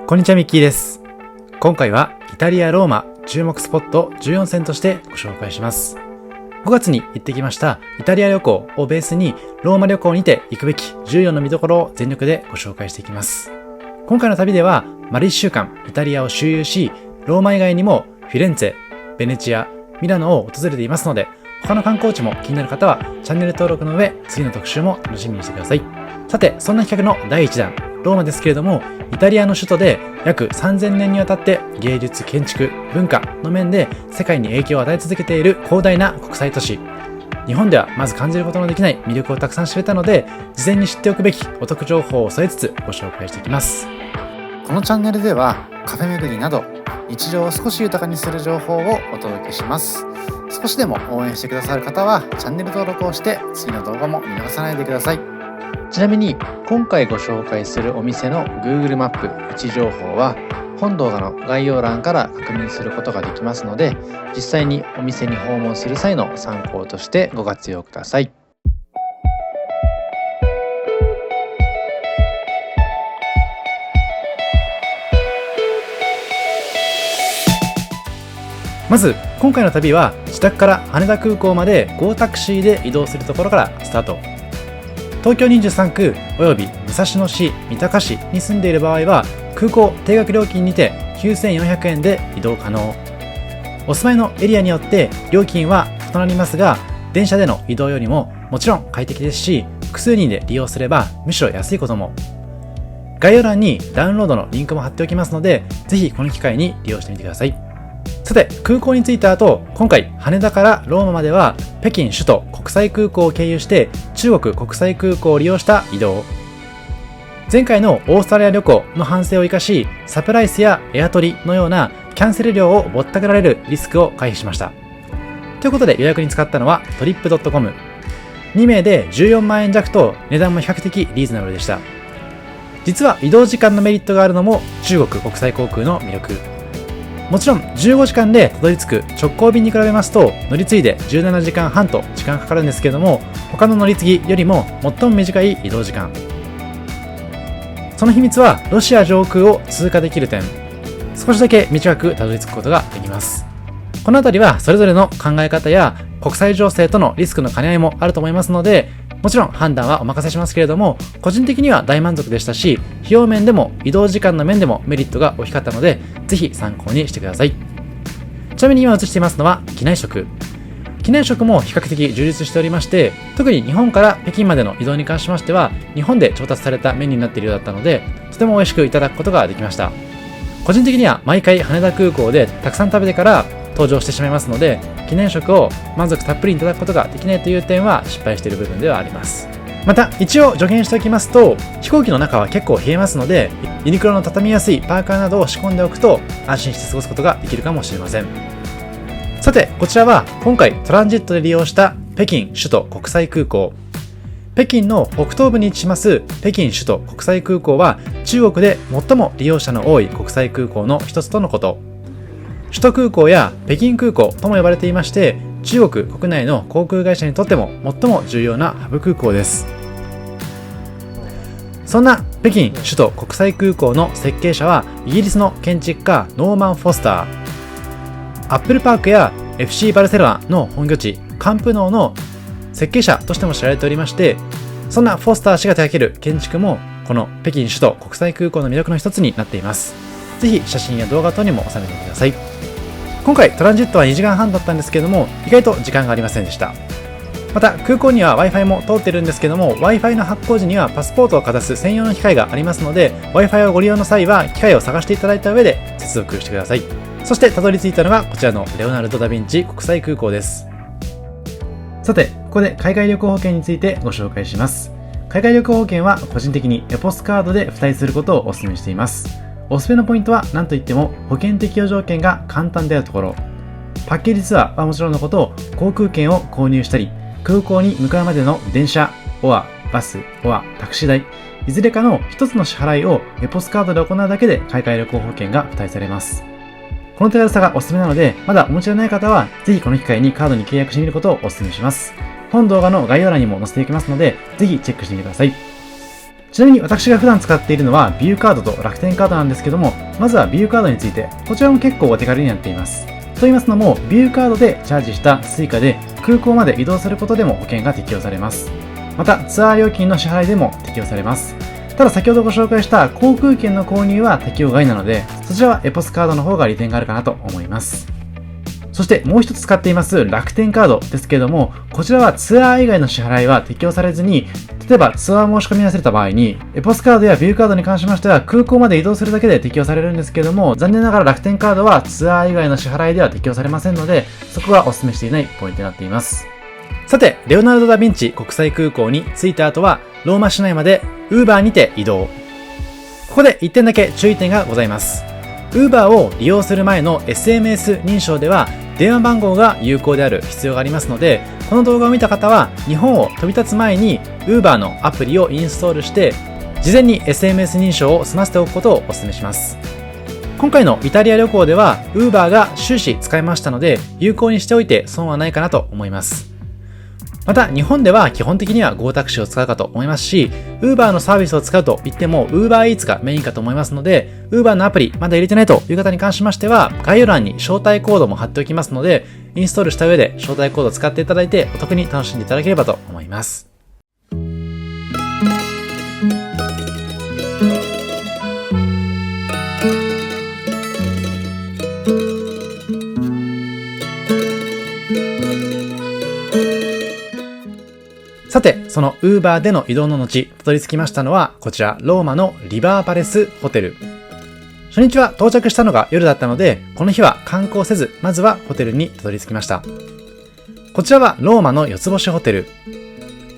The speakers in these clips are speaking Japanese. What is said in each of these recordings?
こんにちは、ミッキーです。今回はイタリア・ローマ注目スポット14選としてご紹介します。5月に行ってきましたイタリア旅行をベースにローマ旅行にて行くべき14の見どころを全力でご紹介していきます。今回の旅では丸1週間イタリアを周遊し、ローマ以外にもフィレンツェ、ベネチア、ミラノを訪れていますので、他の観光地も気になる方はチャンネル登録の上、次の特集も楽しみにしてください。さて、そんな企画の第1弾、ローマですけれども、イタリアの首都で約3000年にわたって芸術、建築、文化の面で世界に影響を与え続けている広大な国際都市。日本ではまず感じることのできない魅力をたくさん知れたので、事前に知っておくべきお得情報を添えつつご紹介していきます。このチャンネルではカフェ巡りなど日常を少し豊かにする情報をお届けします。少しでも応援してくださる方はチャンネル登録をして次の動画も見逃さないでください。ちなみに今回ご紹介するお店の Google マップ位置情報は本動画の概要欄から確認することができますので、実際にお店に訪問する際の参考としてご活用ください。まず今回の旅は自宅から羽田空港まで GO タクシーで移動するところからスタート。東京23区および武蔵野市、三鷹市に住んでいる場合は空港定額料金にて9400円で移動可能。お住まいのエリアによって料金は異なりますが、電車での移動よりももちろん快適ですし、複数人で利用すればむしろ安いことも。概要欄にダウンロードのリンクも貼っておきますので、ぜひこの機会に利用してみてください。さて、空港に着いた後、今回羽田からローマまでは北京首都国際空港を経由して中国国際空港を利用した移動。前回のオーストラリア旅行の反省を生かし、サプライスやエアトリのようなキャンセル料をぼったくられるリスクを回避しました。ということで予約に使ったのはトリップ .com。2名で14万円弱と値段も比較的リーズナブルでした。実は移動時間のメリットがあるのも中国国際航空の魅力。もちろん15時間でたどり着く直行便に比べますと乗り継いで17時間半と時間かかるんですけども、他の乗り継ぎよりも最も短い移動時間。その秘密はロシア上空を通過できる点。少しだけ短くたどり着くことができます。このあたりはそれぞれの考え方や国際情勢とのリスクの兼ね合いもあると思いますので、もちろん判断はお任せしますけれども、個人的には大満足でしたし、費用面でも移動時間の面でもメリットが大きかったので、ぜひ参考にしてください。ちなみに今映していますのは機内食。機内食も比較的充実しておりまして、特に日本から北京までの移動に関しましては日本で調達されたメニューになっているようだったので、とても美味しくいただくことができました。個人的には毎回羽田空港でたくさん食べてから登場してしまいますので、機内食を満足たっぷりいただくことができないという点は失敗している部分ではあります。また一応助言しておきますと、飛行機の中は結構冷えますので、ユニクロの畳みやすいパーカーなどを仕込んでおくと安心して過ごすことができるかもしれません。さて、こちらは今回トランジットで利用した北京首都国際空港。北京の北東部に位置します北京首都国際空港は中国で最も利用者の多い国際空港の一つとのこと。首都空港や北京空港とも呼ばれていまして、中国国内の航空会社にとっても最も重要なハブ空港です。そんな北京首都国際空港の設計者はイギリスの建築家ノーマン・フォスター。アップルパークや FC バルセロナの本拠地カンプノーの設計者としても知られておりまして、そんなフォスター氏が手掛ける建築もこの北京首都国際空港の魅力の一つになっています。ぜひ写真や動画等にも収めてみてください。今回トランジットは2時間半だったんですけども、意外と時間がありませんでした。また空港には Wi-Fi も通ってるんですけども、 Wi-Fi の発行時にはパスポートをかざす専用の機械がありますので、 Wi-Fi をご利用の際は機械を探していただいた上で接続してください。そしてたどり着いたのがこちらのレオナルド・ダ・ヴィンチ国際空港です。さて、ここで海外旅行保険についてご紹介します。海外旅行保険は個人的にエポスカードで付帯することをお勧めしています。おすすめのポイントは何といっても保険適用条件が簡単であるところ。パッケージツアーはもちろんのこと、航空券を購入したり、空港に向かうまでの電車、バス、タクシー代、いずれかの一つの支払いをエポスカードで行うだけで海外旅行保険が付帯されます。この手軽さがおすすめなので、まだお持ちでない方はぜひこの機会にカードに契約してみることをお勧めします。本動画の概要欄にも載せていきますので、ぜひチェックしてみてください。ちなみに私が普段使っているのはビューカードと楽天カードなんですけども、まずはビューカードについて、こちらも結構お手軽になっています。と言いますのも、ビューカードでチャージしたスイカで空港まで移動することでも保険が適用されます。またツアー料金の支払いでも適用されます。ただ先ほどご紹介した航空券の購入は適用外なので、そちらはエポスカードの方が利点があるかなと思います。そしてもう一つ使っています楽天カードですけれども、こちらはツアー以外の支払いは適用されずに、例えばツアー申し込み忘れた場合に、エポスカードやビューカードに関しましては空港まで移動するだけで適用されるんですけれども、残念ながら楽天カードはツアー以外の支払いでは適用されませんので、そこがお勧めしていないポイントになっています。さて、レオナルド・ダ・ヴィンチ国際空港に着いた後は、ローマ市内まで Uber にて移動。ここで1点だけ注意点がございます。Uber を利用する前の SMS 認証では、電話番号が有効である必要がありますので、この動画を見た方は日本を飛び立つ前に Uber のアプリをインストールして事前に SMS 認証を済ませておくことをお勧めします。今回のイタリア旅行では Uber が終始使えましたので、有効にしておいて損はないかなと思います。また日本では基本的には Go タクシーを使うかと思いますし、Uber のサービスを使うと言っても Uber Eats がメインかと思いますので、Uber のアプリまだ入れてないという方に関しましては、概要欄に招待コードも貼っておきますので、インストールした上で招待コードを使っていただいてお得に楽しんでいただければと思います。さて、その Uber での移動の後、たどり着きましたのは、こちら、ローマのリバーパレスホテル。初日は到着したのが夜だったので、この日は観光せず、まずはホテルにたどり着きました。こちらはローマの4つ星ホテル。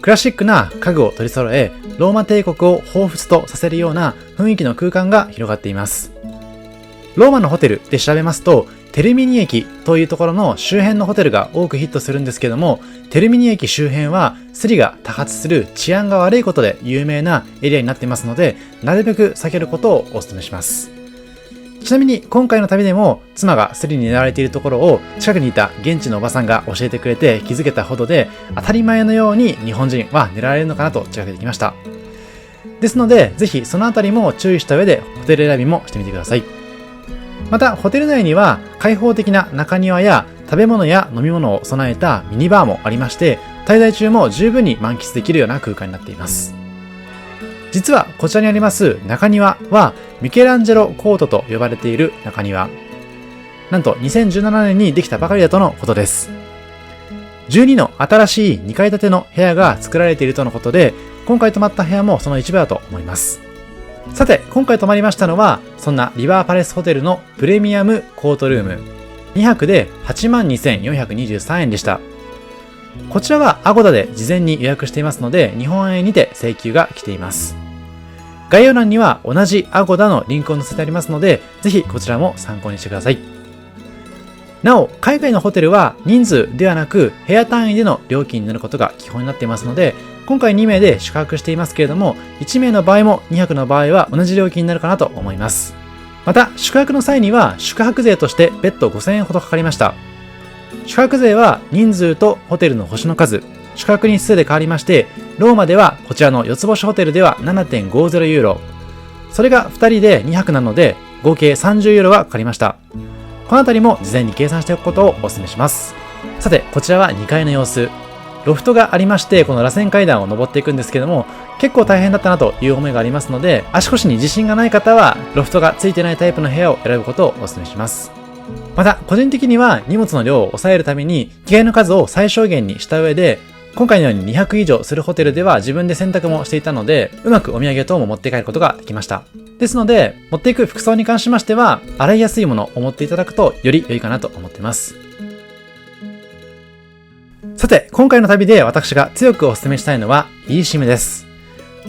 クラシックな家具を取り揃え、ローマ帝国を彷彿とさせるような雰囲気の空間が広がっています。ローマのホテルで調べますと、テルミニ駅というところの周辺のホテルが多くヒットするんですけども、テルミニ駅周辺はスリが多発する治安が悪いことで有名なエリアになっていますので、なるべく避けることをお勧めします。ちなみに今回の旅でも妻がスリに狙われているところを近くにいた現地のおばさんが教えてくれて気づけたほどで、当たり前のように日本人は狙われるのかなと近づいてきました。ですので、ぜひそのあたりも注意した上でホテル選びもしてみてください。またホテル内には開放的な中庭や食べ物や飲み物を備えたミニバーもありまして、滞在中も十分に満喫できるような空間になっています。実はこちらにあります中庭はミケランジェロコートと呼ばれている中庭。なんと2017年にできたばかりだとのことです。12の新しい2階建ての部屋が作られているとのことで、今回泊まった部屋もその一部だと思います。さて、今回泊まりましたのは、そんなリバーパレスホテルのプレミアムコートルーム。2泊で 82,423 円でした。こちらはアゴダで事前に予約していますので、日本円にて請求が来ています。概要欄には同じアゴダのリンクを載せてありますので、ぜひこちらも参考にしてください。なお、海外のホテルは人数ではなく部屋単位での料金になることが基本になっていますので、今回2名で宿泊していますけれども、1名の場合も2泊の場合は同じ料金になるかなと思います。また、宿泊の際には宿泊税として別途5000円ほどかかりました。宿泊税は人数とホテルの星の数、宿泊日数で変わりまして、ローマではこちらの4つ星ホテルでは 7.50 ユーロ。それが2人で2泊なので、合計30ユーロがかかりました。このあたりも事前に計算しておくことをお勧めします。さて、こちらは2階の様子。ロフトがありまして、この螺旋階段を登っていくんですけども、結構大変だったなという思いがありますので、足腰に自信がない方は、ロフトがついてないタイプの部屋を選ぶことをお勧めします。また、個人的には荷物の量を抑えるために、着替えの数を最小限にした上で、今回のように200以上するホテルでは自分で洗濯もしていたので、うまくお土産等も持って帰ることができました。ですので、持っていく服装に関しましては、洗いやすいものを持っていただくとより良いかなと思っています。さて、今回の旅で私が強くお勧めしたいのは eSIM です。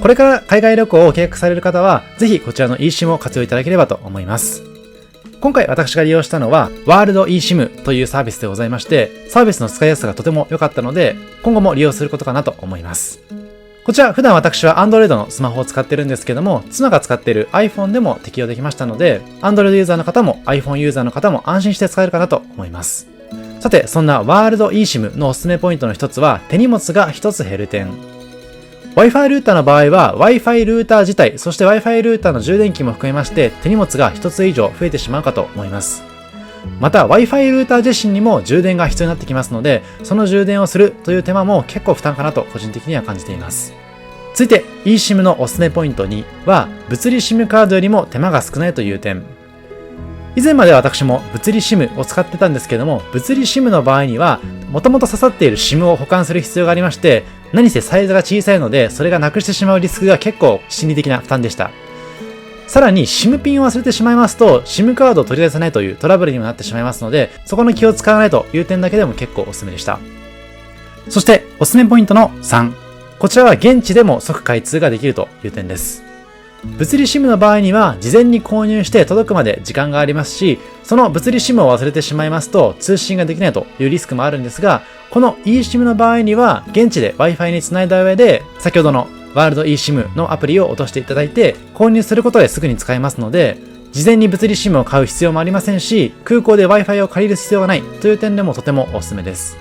これから海外旅行を計画される方は、ぜひこちらの eSIM を活用いただければと思います。今回私が利用したのは、ワールド eSIM というサービスでございまして、サービスの使いやすさがとても良かったので、今後も利用することかなと思います。こちら、普段私は Android のスマホを使ってるんですけども、妻が使っている iPhone でも適用できましたので、Android ユーザーの方も iPhone ユーザーの方も安心して使えるかなと思います。さて、そんなワールド eSIM のおすすめポイントの一つは、手荷物が一つ減る点。Wi-Fi ルーターの場合は Wi-Fi ルーター自体、そして Wi-Fi ルーターの充電器も含めまして手荷物が1つ以上増えてしまうかと思います。また Wi-Fi ルーター自身にも充電が必要になってきますので、その充電をするという手間も結構負担かなと個人的には感じています。続いて eSIM のおすすめポイント2は物理 SIM カードよりも手間が少ないという点。以前まで私も物理 SIM を使ってたんですけども、物理 SIM の場合にはもともと刺さっている SIM を保管する必要がありまして、何せサイズが小さいのでそれがなくしてしまうリスクが結構心理的な負担でした。さらに SIM ピンを忘れてしまいますと SIM カードを取り出せないというトラブルにもなってしまいますので、そこの気を使わないという点だけでも結構おすすめでした。そしておすすめポイントの3、こちらは現地でも即開通ができるという点です。物理 SIM の場合には事前に購入して届くまで時間がありますし、その物理 SIM を忘れてしまいますと通信ができないというリスクもあるんですが、この eSIM の場合には現地で Wi-Fi につないだ上で先ほどのワールド eSIM のアプリを落としていただいて購入することですぐに使えますので、事前に物理 SIM を買う必要もありませんし、空港で Wi-Fi を借りる必要がないという点でもとてもおすすめです。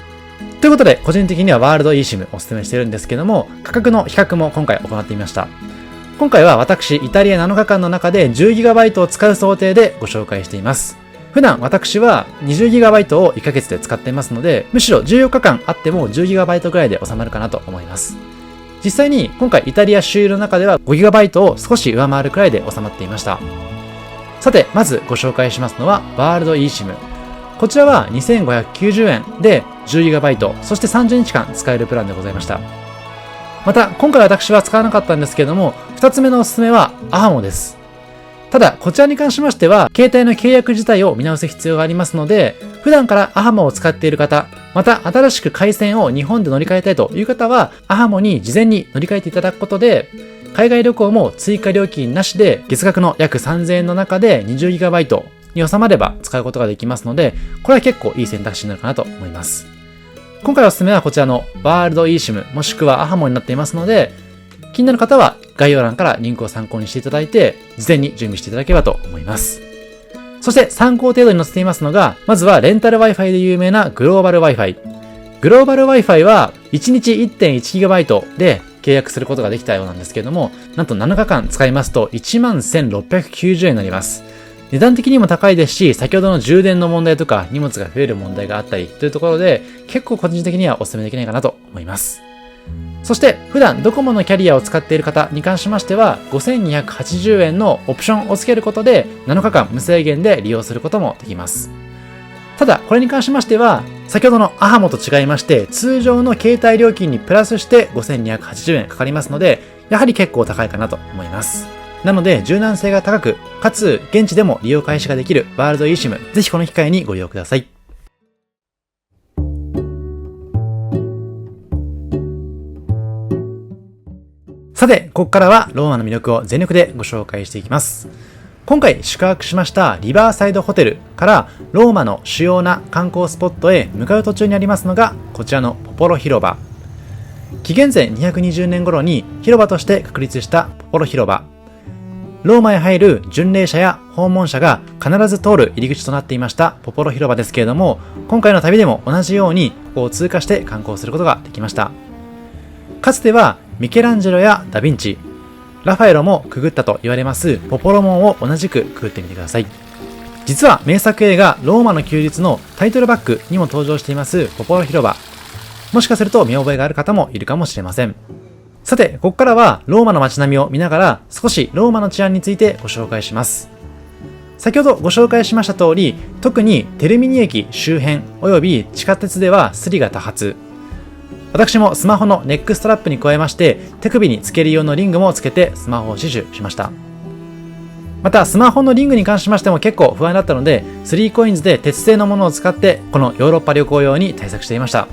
ということで個人的にはワールド eSIM をおすすめしているんですけども、価格の比較も今回行ってみました。今回は私イタリア7日間の中で 10GB を使う想定でご紹介しています。普段私は 20GB を1ヶ月で使っていますので、むしろ14日間あっても 10GB ぐらいで収まるかなと思います。実際に今回イタリア周遊の中では 5GB を少し上回るくらいで収まっていました。さてまずご紹介しますのはワールド eSIM。こちらは2590円で 10GB そして30日間使えるプランでございました。また今回私は使わなかったんですけども、2つ目のおすすめは ahamo です。ただこちらに関しましては携帯の契約自体を見直す必要がありますので、普段から ahamo を使っている方、また新しく回線を日本で乗り換えたいという方は ahamo に事前に乗り換えていただくことで、海外旅行も追加料金なしで月額の約3000円の中で 20GB に収まれば使うことができますので、これは結構いい選択肢になるかなと思います。今回おすすめはこちらのワールド eSIM もしくは ahamo になっていますので、気になる方は概要欄からリンクを参考にしていただいて事前に準備していただければと思います。そして参考程度に載せていますのが、まずはレンタル Wi-Fi で有名なグローバル Wi-Fi。グローバル Wi-Fi は1日 1.1GB で契約することができたようなんですけれども、なんと7日間使いますと 11,690 円になります。値段的にも高いですし、先ほどの充電の問題とか荷物が増える問題があったりというところで、結構個人的にはお勧めできないかなと思います。そして普段ドコモのキャリアを使っている方に関しましては 5,280 円のオプションをつけることで7日間無制限で利用することもできます。ただこれに関しましては先ほどの ahamo と違いまして、通常の携帯料金にプラスして 5,280 円かかりますので、やはり結構高いかなと思います。なので柔軟性が高く、かつ現地でも利用開始ができるワールド eSIM、ぜひこの機会にご利用ください。さて、ここからはローマの魅力を全力でご紹介していきます。今回宿泊しましたリバーサイドホテルからローマの主要な観光スポットへ向かう途中にありますのがこちらのポポロ広場。紀元前220年頃に広場として確立したポポロ広場。ローマへ入る巡礼者や訪問者が必ず通る入り口となっていましたポポロ広場ですけれども、今回の旅でも同じようにここを通過して観光することができました。かつてはミケランジェロやダヴィンチ、ラファエロもくぐったと言われますポポロ門を同じくくぐってみてください。実は名作映画ローマの休日のタイトルバックにも登場していますポポロ広場。もしかすると見覚えがある方もいるかもしれません。さて、ここからはローマの街並みを見ながら少しローマの治安についてご紹介します。先ほどご紹介しました通り、特にテルミニ駅周辺および地下鉄ではスリが多発。私もスマホのネックストラップに加えまして手首につける用のリングもつけてスマホを死守しました。またスマホのリングに関しましても結構不安だったので 3COINS で鉄製のものを使ってこのヨーロッパ旅行用に対策していました。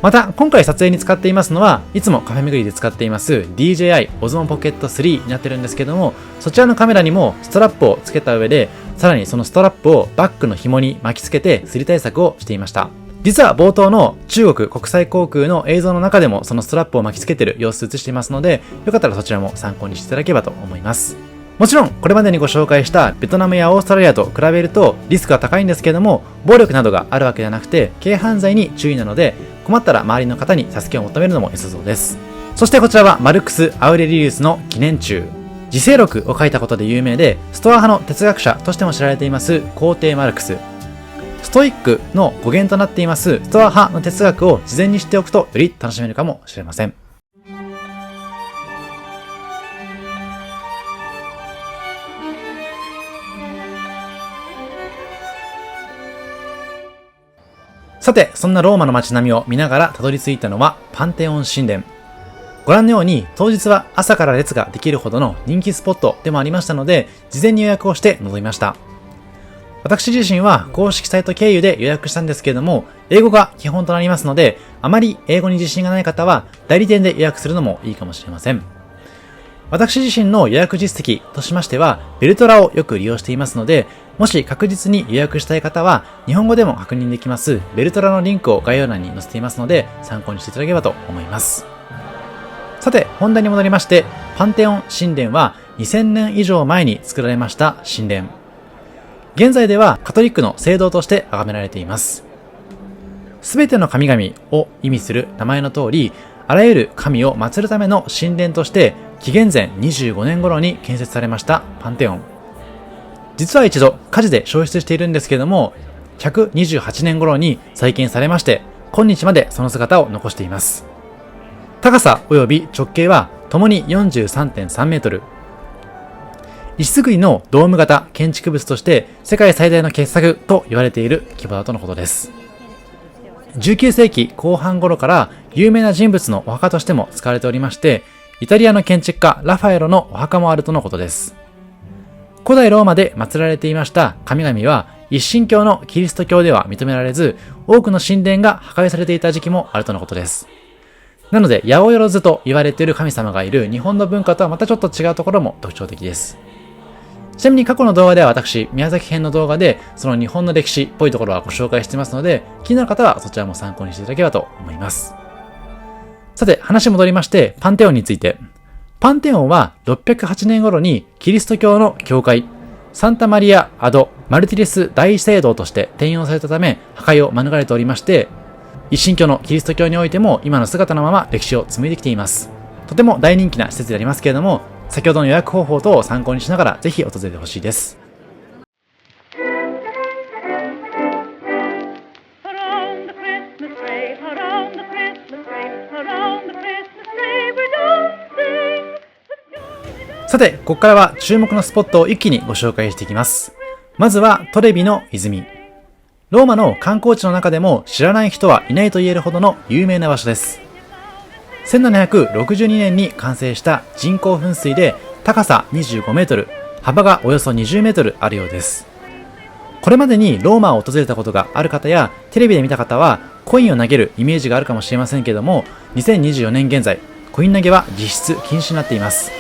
また今回撮影に使っていますのはいつもカフェ巡りで使っています DJI Osmo Pocket 3になってるんですけども、そちらのカメラにもストラップをつけた上でさらにそのストラップをバッグの紐に巻きつけてスリ対策をしていました。実は冒頭の中国国際航空の映像の中でもそのストラップを巻きつけている様子映していますので、よかったらそちらも参考にしていただければと思います。もちろんこれまでにご紹介したベトナムやオーストラリアと比べるとリスクが高いんですけれども、暴力などがあるわけではなくて軽犯罪に注意なので、困ったら周りの方に助けを求めるのも良さそうです。そしてこちらはマルクス・アウレリウスの記念柱。自省録を書いたことで有名で、ストア派の哲学者としても知られています皇帝マルクス。ストイックの語源となっていますストア派の哲学を事前に知っておくとより楽しめるかもしれません。さて、そんなローマの街並みを見ながらたどり着いたのはパンテオン神殿。ご覧のように当日は朝から列ができるほどの人気スポットでもありましたので、事前に予約をして臨みました。私自身は公式サイト経由で予約したんですけれども、英語が基本となりますので、あまり英語に自信がない方は代理店で予約するのもいいかもしれません。私自身の予約実績としましては、ベルトラをよく利用していますので、もし確実に予約したい方は、日本語でも確認できますベルトラのリンクを概要欄に載せていますので、参考にしていただければと思います。さて、本題に戻りまして、パンテオン神殿は2000年以上前に作られました神殿。現在ではカトリックの聖堂として崇められています。すべての神々を意味する名前の通り、あらゆる神を祀るための神殿として、紀元前25年頃に建設されましたパンテオン。実は一度火事で焼失しているんですけれども、128年頃に再建されまして、今日までその姿を残しています。高さ及び直径は共に 43.3 メートル。石造りのドーム型建築物として世界最大の傑作と言われている規模だとのことです。19世紀後半頃から有名な人物のお墓としても使われておりまして、イタリアの建築家ラファエロのお墓もあるとのことです。古代ローマで祀られていました神々は一神教のキリスト教では認められず、多くの神殿が破壊されていた時期もあるとのことです。なので、八百万と言われている神様がいる日本の文化とはまたちょっと違うところも特徴的です。ちなみに過去の動画では私、宮崎編の動画でその日本の歴史っぽいところはご紹介していますので、気になる方はそちらも参考にしていただければと思います。さて、話戻りまして、パンテオンについて。パンテオンは608年頃にキリスト教の教会、サンタマリア・アド・マルティレス大聖堂として転用されたため破壊を免れておりまして、一神教のキリスト教においても今の姿のまま歴史を紡いできています。とても大人気な施設でありますけれども、先ほどの予約方法等を参考にしながらぜひ訪れてほしいです。さて、ここからは注目のスポットを一気にご紹介していきます。まずはトレビの泉。ローマの観光地の中でも知らない人はいないと言えるほどの有名な場所です。1762年に完成した人工噴水で高さ25メートル、幅がおよそ20メートルあるようです。これまでにローマを訪れたことがある方やテレビで見た方はコインを投げるイメージがあるかもしれませんけれども、2024年現在、コイン投げは実質禁止になっています。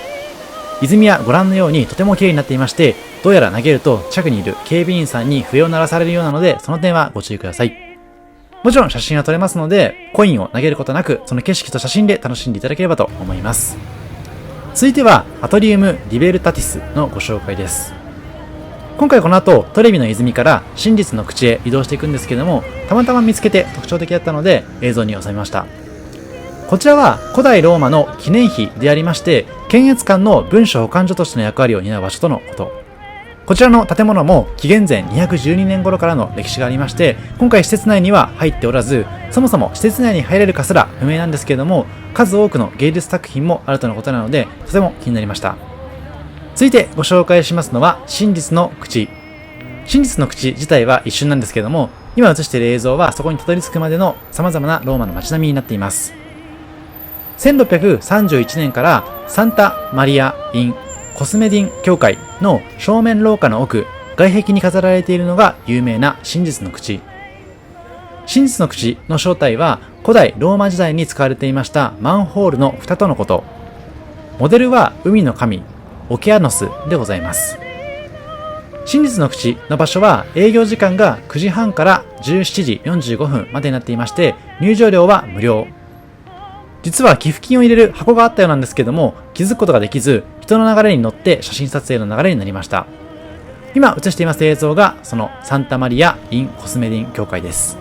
泉はご覧のようにとても綺麗になっていまして、どうやら投げると近くにいる警備員さんに笛を鳴らされるようなので、その点はご注意ください。もちろん写真は撮れますので、コインを投げることなく、その景色と写真で楽しんでいただければと思います。続いては、アトリウム・リベルタティスのご紹介です。今回この後、トレビの泉から真実の口へ移動していくんですけれども、たまたま見つけて特徴的だったので映像に収めました。こちらは古代ローマの記念碑でありまして、検閲官の文書保管所としての役割を担う場所とのこと。こちらの建物も紀元前212年頃からの歴史がありまして、今回施設内には入っておらず、そもそも施設内に入れるかすら不明なんですけれども、数多くの芸術作品もあるとのことなので、とても気になりました。続いてご紹介しますのは真実の口。真実の口自体は一瞬なんですけれども、今映している映像はそこにたどり着くまでの様々なローマの街並みになっています。1631年からサンタマリア・イン・コスメディン教会の正面廊下の奥、外壁に飾られているのが有名な真実の口。真実の口の正体は古代ローマ時代に使われていましたマンホールの蓋とのこと。モデルは海の神、オケアノスでございます。真実の口の場所は営業時間が9時半から17時45分までになっていまして、入場料は無料。実は寄付金を入れる箱があったようなんですけども、気づくことができず、人の流れに乗って写真撮影の流れになりました。今映しています映像がそのサンタマリア・イン・コスメディン教会です。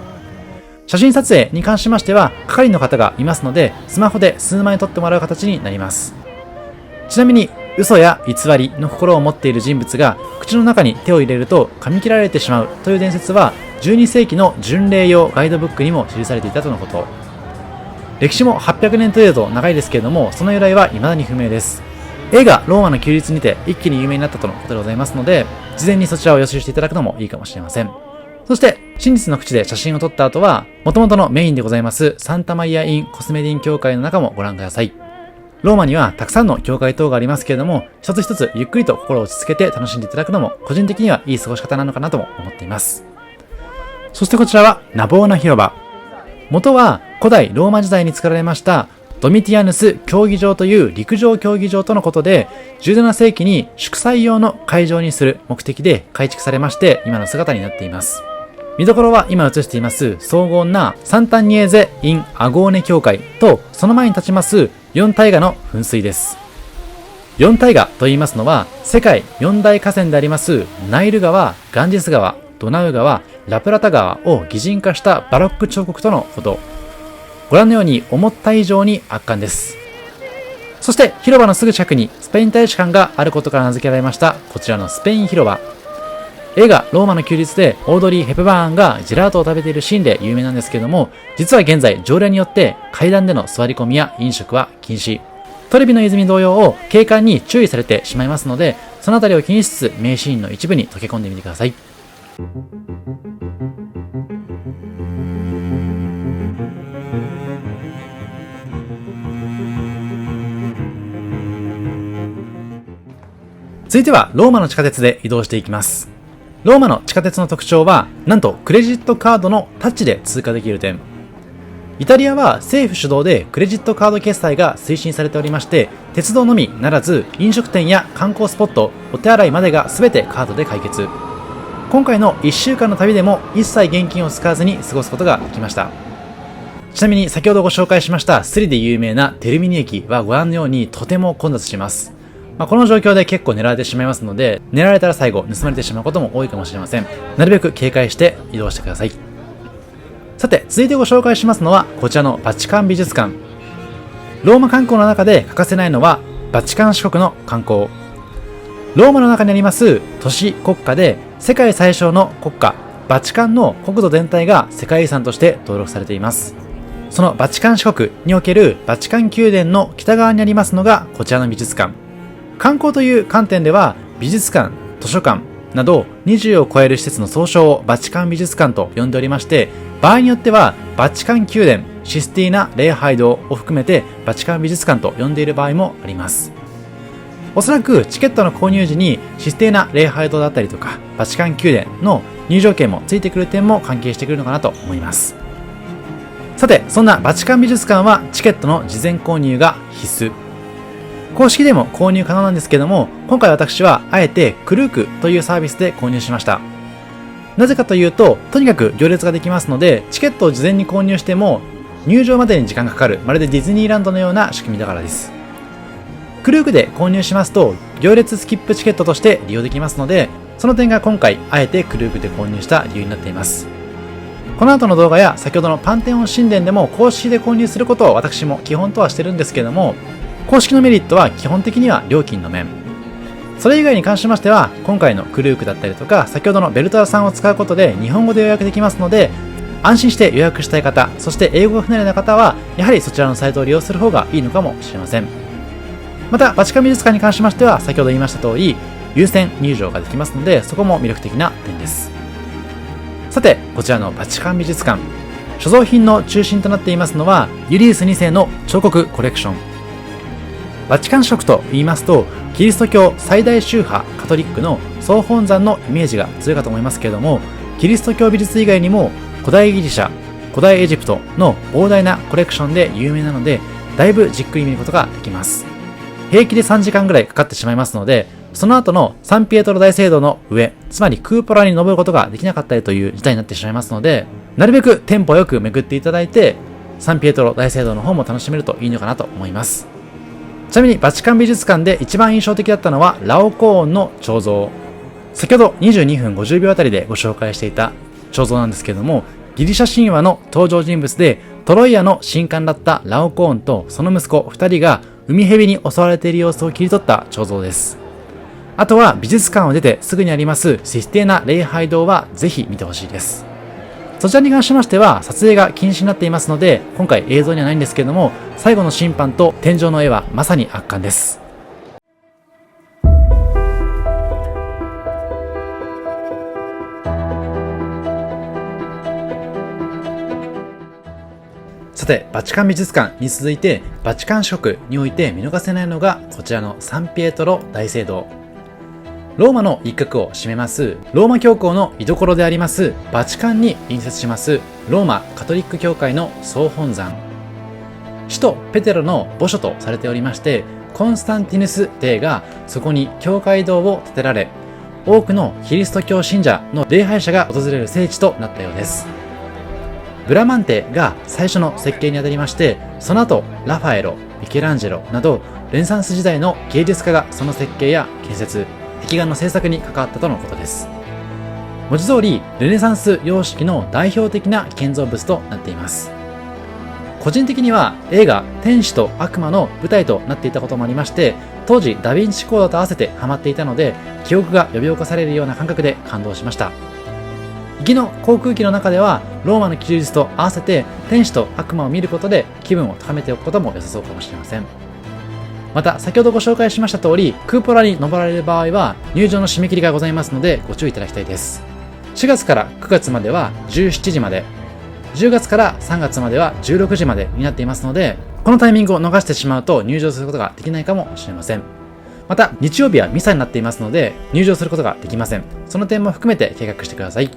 写真撮影に関しましては係の方がいますので、スマホで数枚撮ってもらう形になります。ちなみに嘘や偽りの心を持っている人物が口の中に手を入れると噛み切られてしまうという伝説は12世紀の巡礼用ガイドブックにも記されていたとのこと。歴史も800年程度長いですけれども、その由来は未だに不明です。映画ローマの休日にて一気に有名になったとのことでございますので、事前にそちらを予習していただくのもいいかもしれません。そして真実の口で写真を撮った後は元々のメインでございますサンタマリア・イン・コスメディン教会の中もご覧ください。ローマにはたくさんの教会等がありますけれども、一つ一つゆっくりと心を落ち着けて楽しんでいただくのも個人的にはいい過ごし方なのかなとも思っています。そしてこちらはナボーナ広場。元は古代ローマ時代に作られましたドミティアヌス競技場という陸上競技場とのことで、17世紀に祝祭用の会場にする目的で改築されまして今の姿になっています。見どころは今映しています荘厳なサンタニエーゼ・イン・アゴーネ教会と、その前に立ちます4大河の噴水です。4大河と言いますのは世界4大河川でありますナイル川、ガンジス川、ドナウ川、ラプラタ川を擬人化したバロック彫刻とのこと。ご覧のように思った以上に圧巻です。そして広場のすぐ近くにスペイン大使館があることから名付けられましたこちらのスペイン広場。映画ローマの休日でオードリー・ヘプバーンがジェラートを食べているシーンで有名なんですけれども、実は現在条例によって階段での座り込みや飲食は禁止。トレビの泉同様を警官に注意されてしまいますので、そのあたりを気にしつつ名シーンの一部に溶け込んでみてください。続いてはローマの地下鉄で移動していきます。ローマの地下鉄の特徴はなんとクレジットカードのタッチで通過できる点。イタリアは政府主導でクレジットカード決済が推進されておりまして、鉄道のみならず飲食店や観光スポット、お手洗いまでが全てカードで解決。今回の1週間の旅でも一切現金を使わずに過ごすことができました。ちなみに先ほどご紹介しましたスリで有名なテルミニ駅はご覧のようにとても混雑します。この状況で結構狙われてしまいますので、狙われたら最後盗まれてしまうことも多いかもしれません。なるべく警戒して移動してください。さて続いてご紹介しますのはこちらのバチカン美術館。ローマ観光の中で欠かせないのはバチカン四国の観光。ローマの中にあります都市国家で世界最小の国家バチカンの国土全体が世界遺産として登録されています。そのバチカン四国におけるバチカン宮殿の北側にありますのがこちらの美術館。観光という観点では美術館、図書館など20を超える施設の総称をバチカン美術館と呼んでおりまして、場合によってはバチカン宮殿、システィーナ礼拝堂を含めてバチカン美術館と呼んでいる場合もあります。おそらくチケットの購入時にシスティーナ礼拝堂だったりとかバチカン宮殿の入場券もついてくる点も関係してくるのかなと思います。さてそんなバチカン美術館はチケットの事前購入が必須。公式でも購入可能なんですけども、今回私はあえてクルークというサービスで購入しました。なぜかというと、とにかく行列ができますので、チケットを事前に購入しても入場までに時間がかかる、まるでディズニーランドのような仕組みだからです。クルークで購入しますと行列スキップチケットとして利用できますので、その点が今回あえてクルークで購入した理由になっています。この後の動画や先ほどのパンテオン神殿でも公式で購入することを私も基本とはしてるんですけども、公式のメリットは基本的には料金の面。それ以外に関しましては、今回のクルークだったりとか、先ほどのベルトラさんを使うことで日本語で予約できますので、安心して予約したい方、そして英語が不慣れな方は、やはりそちらのサイトを利用する方がいいのかもしれません。また、バチカン美術館に関しましては、先ほど言いました通り、優先入場ができますので、そこも魅力的な点です。さて、こちらのバチカン美術館、所蔵品の中心となっていますのは、ユリウス2世の彫刻コレクション。バチカン四国と言いますと、キリスト教最大宗派カトリックの総本山のイメージが強いかと思いますけれども、キリスト教美術以外にも古代ギリシャ、古代エジプトの膨大なコレクションで有名なので、だいぶじっくり見ることができます。平気で3時間ぐらいかかってしまいますので、その後のサンピエトロ大聖堂の上、つまりクーポラに登ることができなかったりという事態になってしまいますので、なるべくテンポよく巡っていただいて、サンピエトロ大聖堂の方も楽しめるといいのかなと思います。ちなみにバチカン美術館で一番印象的だったのはラオコーンの彫像。先ほど22分50秒あたりでご紹介していた彫像なんですけれども、ギリシャ神話の登場人物で、トロイアの神官だったラオコーンとその息子2人が海蛇に襲われている様子を切り取った彫像です。あとは美術館を出てすぐにありますシステーナ礼拝堂はぜひ見てほしいです。そちらに関しましては撮影が禁止になっていますので、今回映像にはないんですけれども、最後の審判と天井の絵はまさに圧巻です。さて、バチカン美術館に続いて、バチカン市国において見逃せないのがこちらのサンピエトロ大聖堂。ローマの一角を占めますローマ教皇の居所でありますバチカンに隣接しますローマカトリック教会の総本山。首都ペテロの墓所とされておりまして、コンスタンティヌス帝がそこに教会堂を建てられ、多くのキリスト教信者の礼拝者が訪れる聖地となったようです。ブラマンテが最初の設計にあたりまして、その後ラファエロ、ミケランジェロなどルネサンス時代の芸術家がその設計や建設、壁画の制作に関わったとのことです。文字通りルネサンス様式の代表的な建造物となっています。個人的には映画天使と悪魔の舞台となっていたこともありまして、当時ダヴィンチコードと合わせてハマっていたので、記憶が呼び起こされるような感覚で感動しました。行きの航空機の中ではローマの休日と合わせて天使と悪魔を見ることで気分を高めておくことも良さそうかもしれません。また先ほどご紹介しました通り、クーポラに登られる場合は入場の締め切りがございますのでご注意いただきたいです。4月から9月までは17時まで、10月から3月までは16時までになっていますので、このタイミングを逃してしまうと入場することができないかもしれません。また日曜日はミサになっていますので入場することができません。その点も含めて計画してください。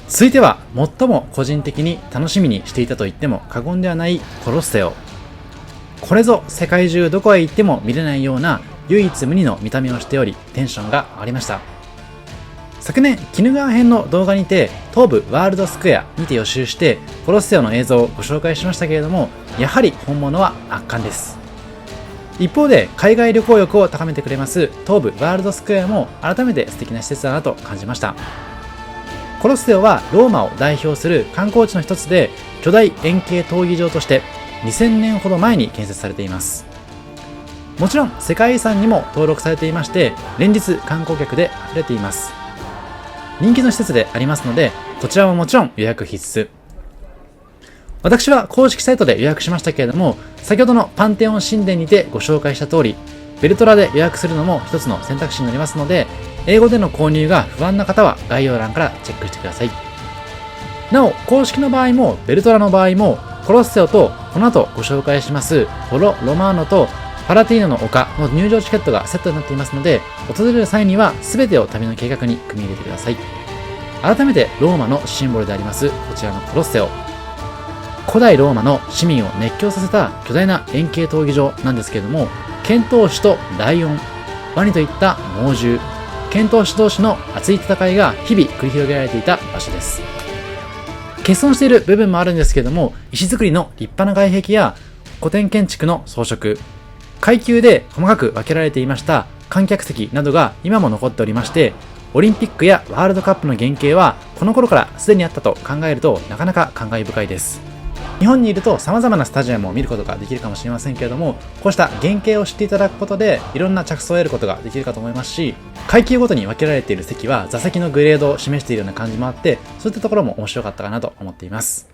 続いては最も個人的に楽しみにしていたと言っても過言ではないコロッセオ。これぞ世界中どこへ行っても見れないような唯一無二の見た目をしており、テンションが上がりました。昨年鬼怒川編の動画にて東武ワールドスクエアにて予習してコロッセオの映像をご紹介しましたけれども、やはり本物は圧巻です。一方で海外旅行欲を高めてくれます東武ワールドスクエアも改めて素敵な施設だなと感じました。コロッセオはローマを代表する観光地の一つで、巨大円形闘技場として2000年ほど前に建設されています。もちろん世界遺産にも登録されていまして、連日観光客で溢れています。人気の施設でありますので、こちらももちろん予約必須。私は公式サイトで予約しましたけれども、先ほどのパンテオン神殿にてご紹介した通り、ベルトラで予約するのも一つの選択肢になりますので、英語での購入が不安な方は概要欄からチェックしてください。なお、公式の場合もベルトラの場合もコロッセオとこの後ご紹介しますフォロ・ロマーノとパラティーノの丘の入場チケットがセットになっていますので、訪れる際には全てを旅の計画に組み入れてください。改めてローマのシンボルでありますこちらのコロッセオ、古代ローマの市民を熱狂させた巨大な円形闘技場なんですけれども、剣闘士とライオン、ワニといった猛獣、剣闘士同士の熱い戦いが日々繰り広げられていた場所です。欠損している部分もあるんですけれども、石造りの立派な外壁や古典建築の装飾、階級で細かく分けられていました観客席などが今も残っておりまして、オリンピックやワールドカップの原型はこの頃からすでにあったと考えるとなかなか感慨深いです。日本にいると様々なスタジアムを見ることができるかもしれませんけれども、こうした原型を知っていただくことでいろんな着想を得ることができるかと思いますし、階級ごとに分けられている席は座席のグレードを示しているような感じもあって、そういったところも面白かったかなと思っています。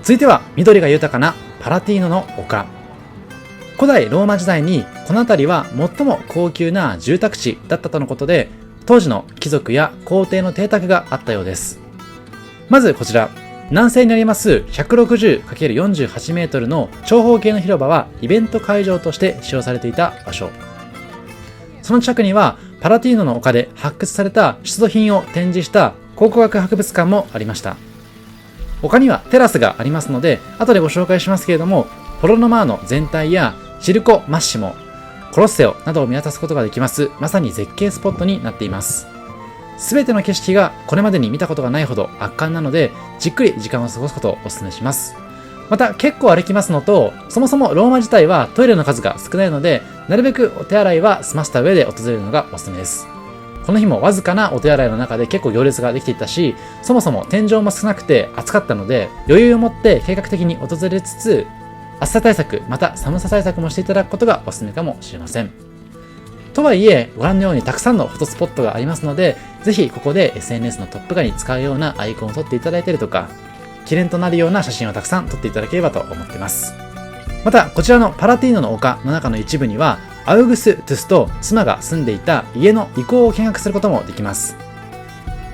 続いては緑が豊かなパラティーノの丘。古代ローマ時代にこの辺りは最も高級な住宅地だったとのことで、当時の貴族や皇帝の邸宅があったようです。まずこちら、南西にあります 160×48 メートルの長方形の広場はイベント会場として使用されていた場所。その近くにはパラティーノの丘で発掘された出土品を展示した考古学博物館もありました。丘にはテラスがありますので、後でご紹介しますけれども、ポロノマーノ全体やシルコ・マッシモ、コロッセオなどを見渡すことができます、まさに絶景スポットになっています。すべての景色がこれまでに見たことがないほど圧巻なので、じっくり時間を過ごすことをお勧めします。また結構歩きますのと、そもそもローマ自体はトイレの数が少ないので、なるべくお手洗いは済ませた上で訪れるのがおすすめです。この日もわずかなお手洗いの中で結構行列ができていたし、そもそも天井も少なくて暑かったので、余裕を持って計画的に訪れつつ、暑さ対策また寒さ対策もしていただくことがおすすめかもしれません。とはいえ、ご覧のようにたくさんのフォトスポットがありますので、ぜひここで SNS のトップ画に使うようなアイコンを撮っていただいたりとか、記念となるような写真をたくさん撮っていただければと思っています。また、こちらのパラティーノの丘の中の一部には、アウグストゥスと妻が住んでいた家の遺構を見学することもできます。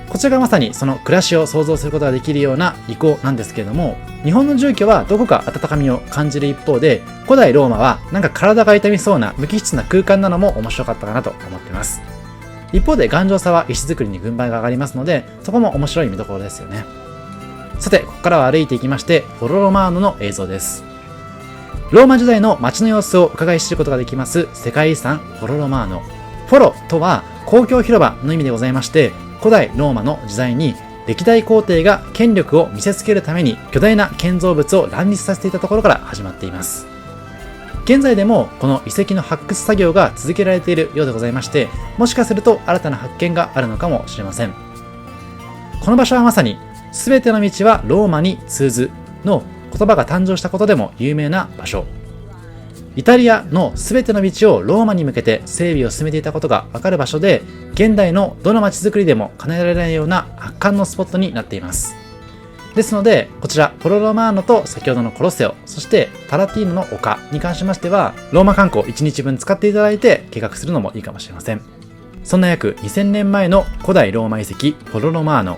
こちらがまさにその暮らしを想像することができるような遺構なんですけれども、日本の住居はどこか温かみを感じる一方で、古代ローマはなんか体が痛みそうな無機質な空間なのも面白かったかなと思っています。一方で頑丈さは石造りに軍配が上がりますので、そこも面白い見どころですよね。さて、ここからは歩いていきまして、フォロロマーノの映像です。ローマ時代の街の様子を伺い知ることができます世界遺産フォロロマーノ。フォロとは公共広場の意味でございまして、古代ローマの時代に歴代皇帝が権力を見せつけるために巨大な建造物を乱立させていたところから始まっています。現在でもこの遺跡の発掘作業が続けられているようでございまして、もしかすると新たな発見があるのかもしれません。この場所はまさに全ての道はローマに通ずの言葉が誕生したことでも有名な場所。イタリアの全ての道をローマに向けて整備を進めていたことがわかる場所で、現代のどの街づくりでも叶えられないような圧巻のスポットになっています。ですので、こちらフォロロマーノと先ほどのコロッセオ、そしてパラティーノの丘に関しましては、ローマ観光1日分使っていただいて計画するのもいいかもしれません。そんな約2000年前の古代ローマ遺跡フォロロマーノ。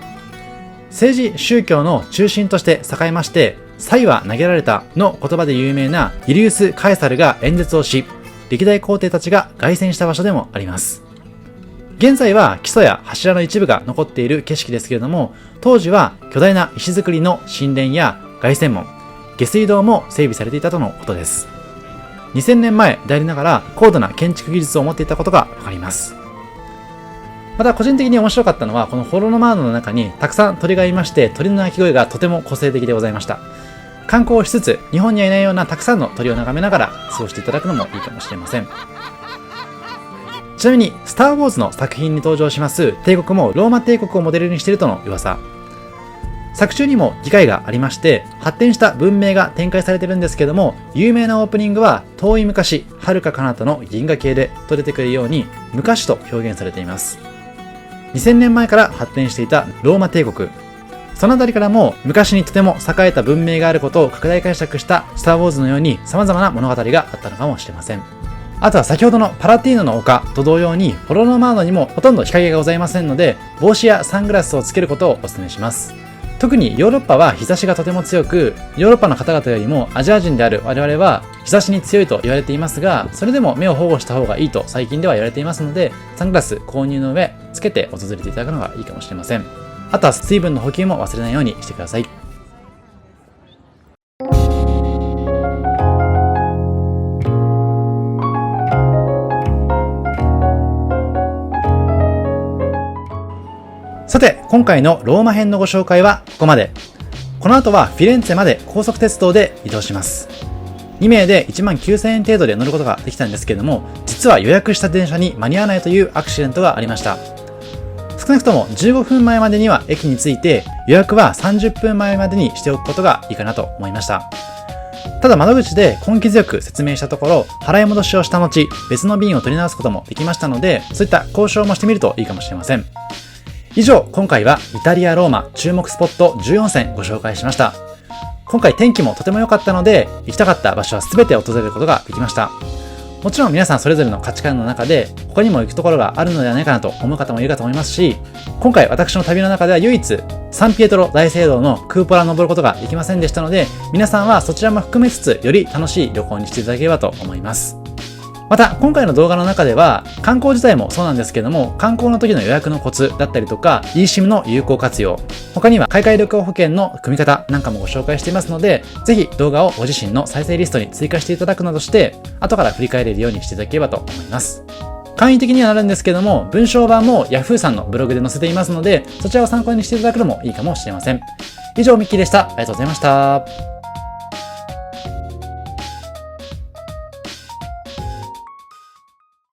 政治宗教の中心として栄えまして、才は投げられたの言葉で有名なユリウス・カエサルが演説をし、歴代皇帝たちが凱旋した場所でもあります。現在は基礎や柱の一部が残っている景色ですけれども、当時は巨大な石造りの神殿や凱旋門、下水道も整備されていたとのことです。2000年前でありながら高度な建築技術を持っていたことがわかります。また個人的に面白かったのは、このフォロロマーノの中にたくさん鳥がいまして、鳥の鳴き声がとても個性的でございました。観光をしつつ、日本にはいないようなたくさんの鳥を眺めながら過ごしていただくのもいいかもしれません。ちなみに、スター・ウォーズの作品に登場します帝国もローマ帝国をモデルにしているとの噂。作中にも議会がありまして、発展した文明が展開されているんですけども、有名なオープニングは、遠い昔、遥か彼方の銀河系でと出てくるように、昔と表現されています。2000年前から発展していたローマ帝国。そのあたりからも昔にとても栄えた文明があることを拡大解釈したスター・ウォーズのように様々な物語があったのかもしれません。あとは先ほどのパラティーノの丘と同様にフォロロマーノにもほとんど日陰がございませんので、帽子やサングラスをつけることをお勧めします。特にヨーロッパは日差しがとても強く、ヨーロッパの方々よりもアジア人である我々は日差しに強いと言われていますが、それでも目を保護した方がいいと最近では言われていますので、サングラス購入の上つけて訪れていただくのがいいかもしれません。あとは水分の補給も忘れないようにしてください。さて、今回のローマ編のご紹介はここまで。この後はフィレンツェまで高速鉄道で移動します。2名で19,000円程度で乗ることができたんですけれども、実は予約した電車に間に合わないというアクシデントがありました。少なくとも15分前までには駅に着いて、予約は30分前までにしておくことがいいかなと思いました。ただ窓口で根気強く説明したところ、払い戻しをした後、別の便を取り直すこともできましたので、そういった交渉もしてみるといいかもしれません。以上、今回はイタリア・ローマ注目スポット14選ご紹介しました。今回天気もとても良かったので、行きたかった場所は全て訪れることができました。もちろん皆さんそれぞれの価値観の中で他にも行くところがあるのではないかなと思う方もいるかと思いますし、今回私の旅の中では唯一サンピエトロ大聖堂のクーポラを登ることができませんでしたので、皆さんはそちらも含めつつより楽しい旅行にしていただければと思います。また、今回の動画の中では、観光自体もそうなんですけども、観光の時の予約のコツだったりとか、eSIM の有効活用、他には海外旅行保険の組み方なんかもご紹介していますので、ぜひ動画をご自身の再生リストに追加していただくなどして、後から振り返れるようにしていただければと思います。簡易的にはなるんですけども、文章版も Yahoo さんのブログで載せていますので、そちらを参考にしていただくのもいいかもしれません。以上、ミッキーでした。ありがとうございました。